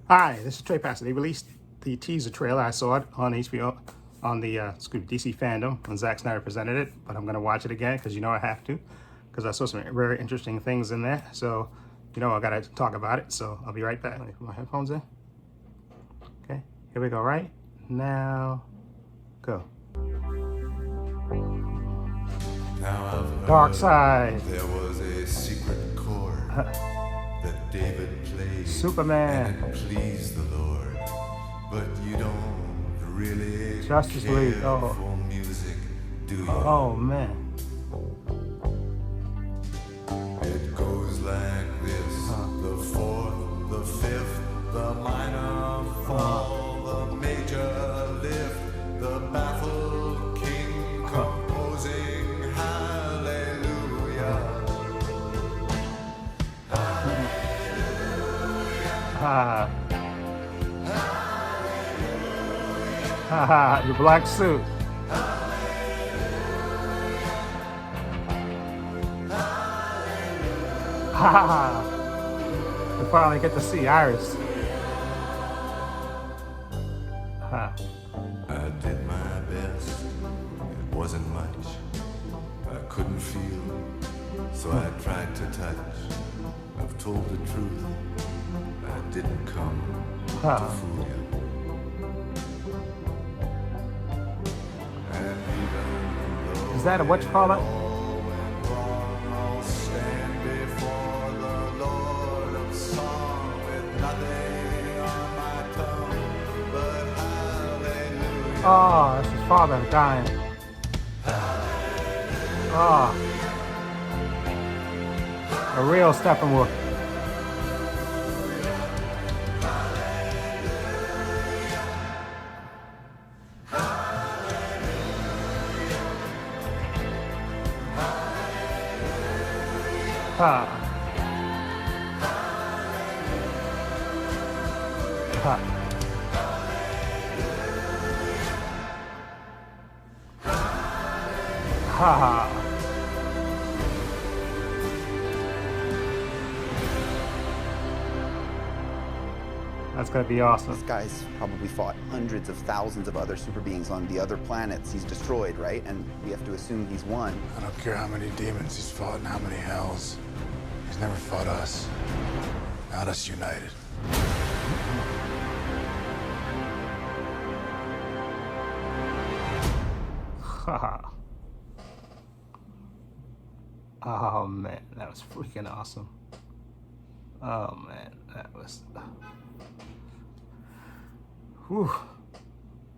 Hi, this is Trey Passer. They released the teaser trailer. I saw it on HBO, on the DC Fandom, when Zack Snyder presented it. But I'm going to watch it again because I have to, because I saw some very interesting things in there. So, I got to talk about it. So I'll be right back. Let me put my headphones in. Okay, here we go. Right now, go. Now I've Dark heard Side, there was a secret chord that David played, Superman, and it pleased the Lord. But you don't really Justice League. care for music, do you? Oh man. It goes like this: the fourth, the fifth, the minor fall, the major lift, the baffled king composing hallelujah. The black suit. We finally get to see Iris. I did my best. It wasn't much. I couldn't feel, so I tried to touch. I've told the truth. I didn't come to fool you. And even though Is that a what you call it? all went wrong, I'll stand before the Lord of song with nothing on my tongue but hallelujah. Oh, that's his father dying. Oh, a real Steppenwolf. Ha. Ha. Ha ha. That's gonna be awesome. This guy's probably fought hundreds of thousands of other super beings on the other planets he's destroyed, right? And we have to assume he's won. I don't care how many demons he's fought and how many hells. He's never fought us. Not us united. Ha. Oh man, that was freaking awesome. Oh man, that was. Whew.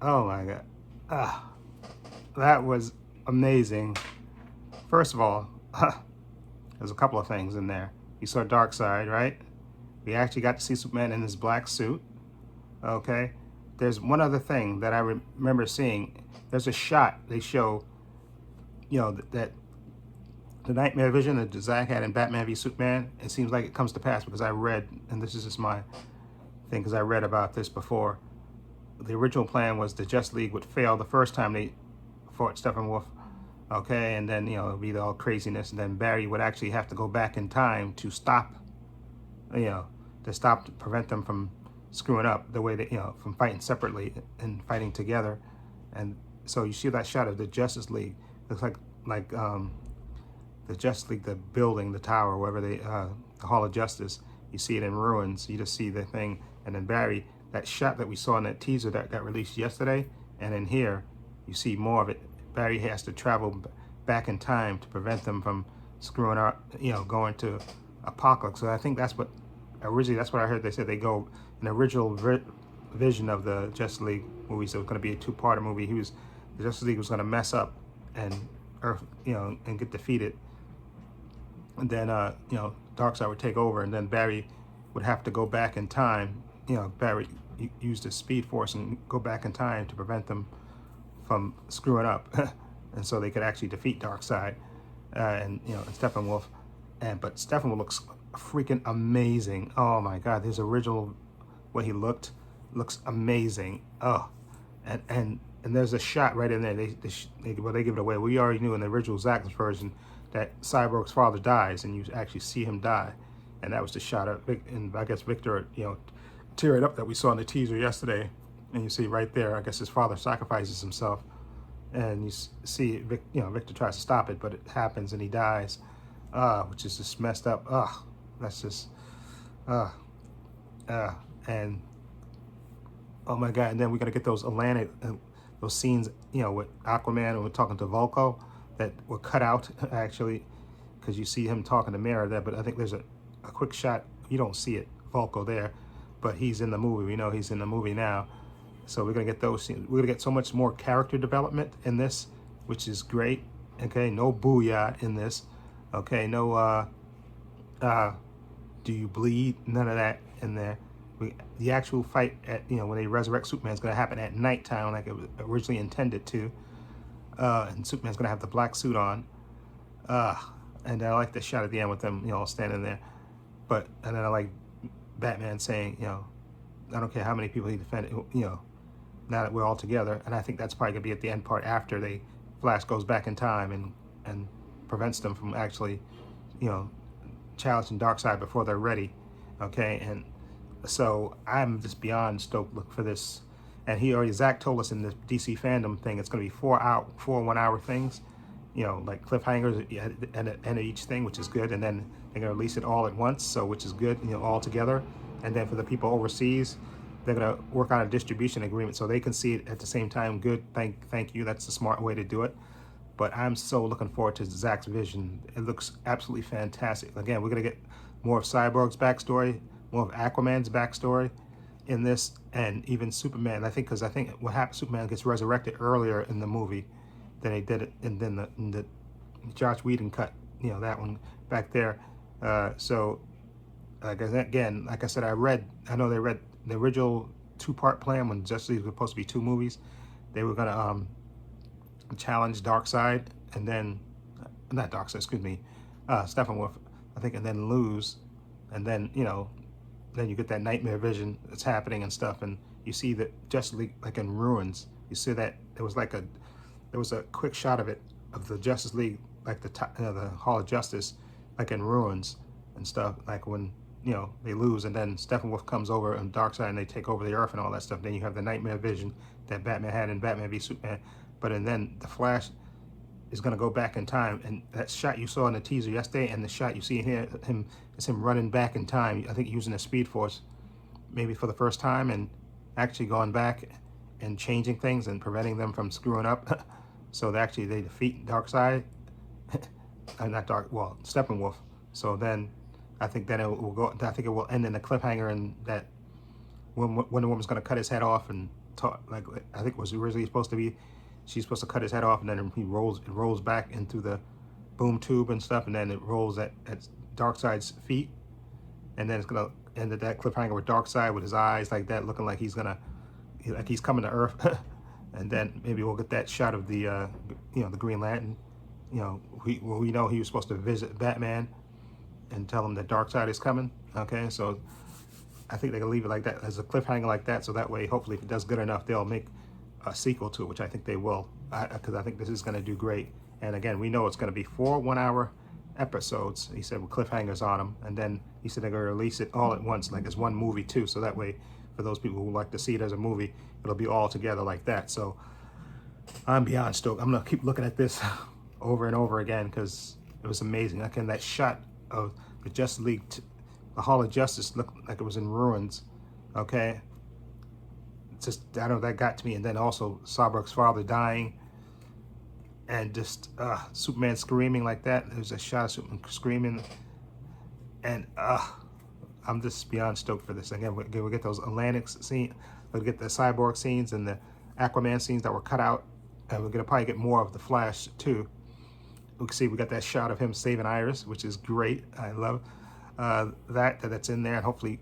Oh my god. That was amazing. First of all, there's a couple of things in there. You saw Dark Side, right? We actually got to see Superman in his black suit. Okay. There's one other thing that I remember seeing. There's a shot they show, that the nightmare vision that Zack had in Batman v Superman. It seems like it comes to pass because I read, and this is just my thing because I read about this before. The original plan was the Justice League would fail the first time they fought Steppenwolf, okay, and then it'd be all craziness, and then Barry would actually have to go back in time to stop, to prevent them from screwing up the way they, from fighting separately and fighting together. And so you see that shot of the Justice League. Looks like the Justice League, the building, the tower, wherever the Hall of Justice. You see it in ruins. You just see the thing, and then Barry. That shot that we saw in that teaser that got released yesterday, and in here, you see more of it. Barry has to travel back in time to prevent them from screwing up, going to Apocalypse. So I think that's what I heard. They said they go an original vision of the Justice League movie. So it's going to be a two-parter movie. The Justice League was going to mess up and Earth, and get defeated. And then, Darkseid would take over, and then Barry would have to go back in time. Barry used his Speed Force and go back in time to prevent them from screwing up, and so they could actually defeat Darkseid and Steppenwolf. But Steppenwolf looks freaking amazing. Oh my God, his original way he looks amazing. Oh, and there's a shot right in there. They give it away. We already knew in the original Zack's version that Cyborg's father dies, and you actually see him die, and that was the shot of, and I guess Victor, tear it up that we saw in the teaser yesterday. And you see right there, I guess his father sacrifices himself, and you see, Victor tries to stop it, but it happens and he dies, which is just messed up. That's just, and oh my God! And then we're gonna get those Atlantic, those scenes, with Aquaman, and we're talking to Vulko, that were cut out actually, because you see him talking to Mera there. But I think there's a quick shot. You don't see it, Vulko there, but he's in the movie. We know he's in the movie now. So we're gonna get those scenes. We're gonna get so much more character development in this, which is great. Okay, no booyah in this. Okay, no do you bleed? None of that in there. The actual fight at when they resurrect Superman is gonna happen at nighttime, like it was originally intended to. And Superman's gonna have the black suit on. And I like the shot at the end with them, all standing there. And then I like Batman saying, I don't care how many people he defended, now that we're all together. And I think that's probably gonna be at the end part after Flash goes back in time and prevents them from actually, challenging Darkseid before they're ready. Okay, and so I'm just beyond stoked for this. And Zack told us in the DC fandom thing, it's gonna be 4 1-hour things, like cliffhangers at the end of each thing, which is good. And then they're gonna release it all at once, so which is good, all together. And then for the people overseas, they're gonna work on a distribution agreement so they can see it at the same time. Good, thank you. That's the smart way to do it. But I'm so looking forward to Zack's vision. It looks absolutely fantastic. Again, we're gonna get more of Cyborg's backstory, more of Aquaman's backstory in this, and even Superman. I think what happened, Superman gets resurrected earlier in the movie than they did it, and then the Josh Whedon cut, that one back there. So again, like I said, I know they read the original 2-part plan when Justice League was supposed to be 2 movies. They were gonna challenge Darkseid, and then not Darkseid, excuse me, Steppenwolf, I think, and then lose, and then then you get that nightmare vision that's happening and stuff, and you see that Justice League like in ruins. You see that there was a quick shot of it, of the Justice League, like the Hall of Justice, like in ruins and stuff, like when they lose, and then Steppenwolf comes over and Darkseid, and they take over the Earth and all that stuff. Then you have the nightmare vision that Batman had in Batman v Superman. And then the Flash is going to go back in time, and that shot you saw in the teaser yesterday, and the shot you see here, is him running back in time. I think using the Speed Force, maybe for the first time, and actually going back and changing things and preventing them from screwing up. So they defeat Darkseid, Steppenwolf. So then I think then it will go. I think it will end in a cliffhanger, and that when the woman's going to cut his head off and talk, like I think it was originally supposed to be. She's supposed to cut his head off, and then it rolls back into the boom tube and stuff, and then it rolls at Darkseid's feet, and then it's gonna end at that cliffhanger with Darkseid with his eyes like that, looking like he's coming to Earth, and then maybe we'll get that shot of the the Green Lantern. We know he was supposed to visit Batman and tell him that Darkseid is coming. Okay, so I think they can leave it like that as a cliffhanger like that, so that way hopefully if it does good enough, they'll make a sequel to it, which I think they will, because I think this is going to do great. And again, we know it's going to be 4 1-hour episodes, he said, with cliffhangers on them, and then he said they're going to release it all at once, like as one movie too, so that way for those people who like to see it as a movie, it'll be all together like that. So I'm beyond stoked. I'm going to keep looking at this over and over again because it was amazing. Again, that shot of the Justice League, the Hall of Justice looked like it was in ruins. Okay, just, I don't know, that got to me. And then also Cyborg's father dying, and just Superman screaming like that. There's a shot of Superman screaming, and I'm just beyond stoked for this. Again, we'll get those Atlantic scenes, we'll get the Cyborg scenes and the Aquaman scenes that were cut out, and we're gonna probably get more of the Flash too. We can see we got that shot of him saving Iris, which is great. I love that's in there, and hopefully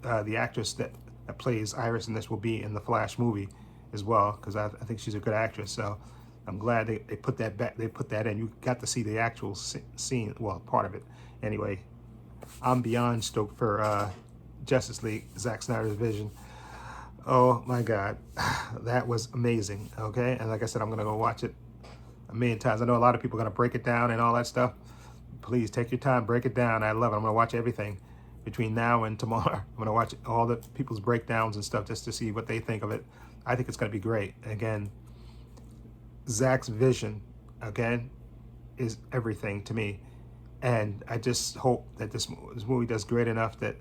the actress that plays Iris in this will be in the Flash movie as well, because I think she's a good actress. So I'm glad they put that back. They put that in. You got to see the actual scene, well, part of it. Anyway, I'm beyond stoked for Justice League, Zack Snyder's vision. Oh my God, that was amazing. Okay, and like I said, I'm gonna go watch it a million times. I know a lot of people are gonna break it down and all that stuff. Please take your time, break it down. I love it. I'm gonna watch everything between now and tomorrow. I'm going to watch all the people's breakdowns and stuff just to see what they think of it. I think it's going to be great. Again, Zack's vision, again, is everything to me. And I just hope that this movie does great enough that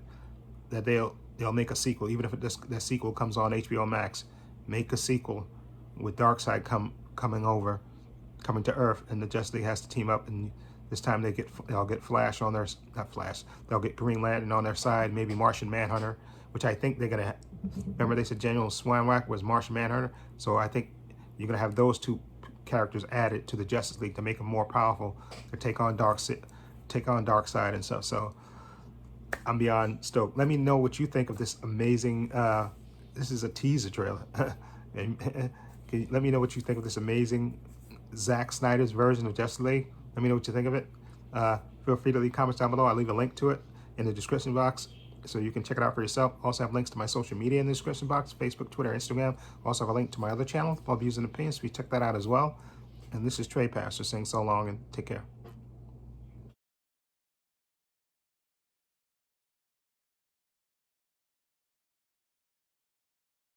they'll make a sequel, even if the sequel comes on HBO Max. Make a sequel with Darkseid coming to Earth, and the Justice League has to team up, and this time they'll get Flash on their, not Flash, they'll get Green Lantern on their side, maybe Martian Manhunter, which I think they're gonna. Remember they said General Swanwack was Martian Manhunter, so I think you're gonna have those two characters added to the Justice League to make them more powerful to take on Darkseid and stuff. So I'm beyond stoked. Let me know what you think of this amazing. This is a teaser trailer. Let me know what you think of this amazing Zack Snyder's version of Justice League. Let me know what you think of it. Feel free to leave comments down below. I'll leave a link to it in the description box so you can check it out for yourself. Also have links to my social media in the description box, Facebook, Twitter, Instagram. Also have a link to my other channel, Love Views and Opinions, so you check that out as well. And this is Trey Pastor saying so long and take care.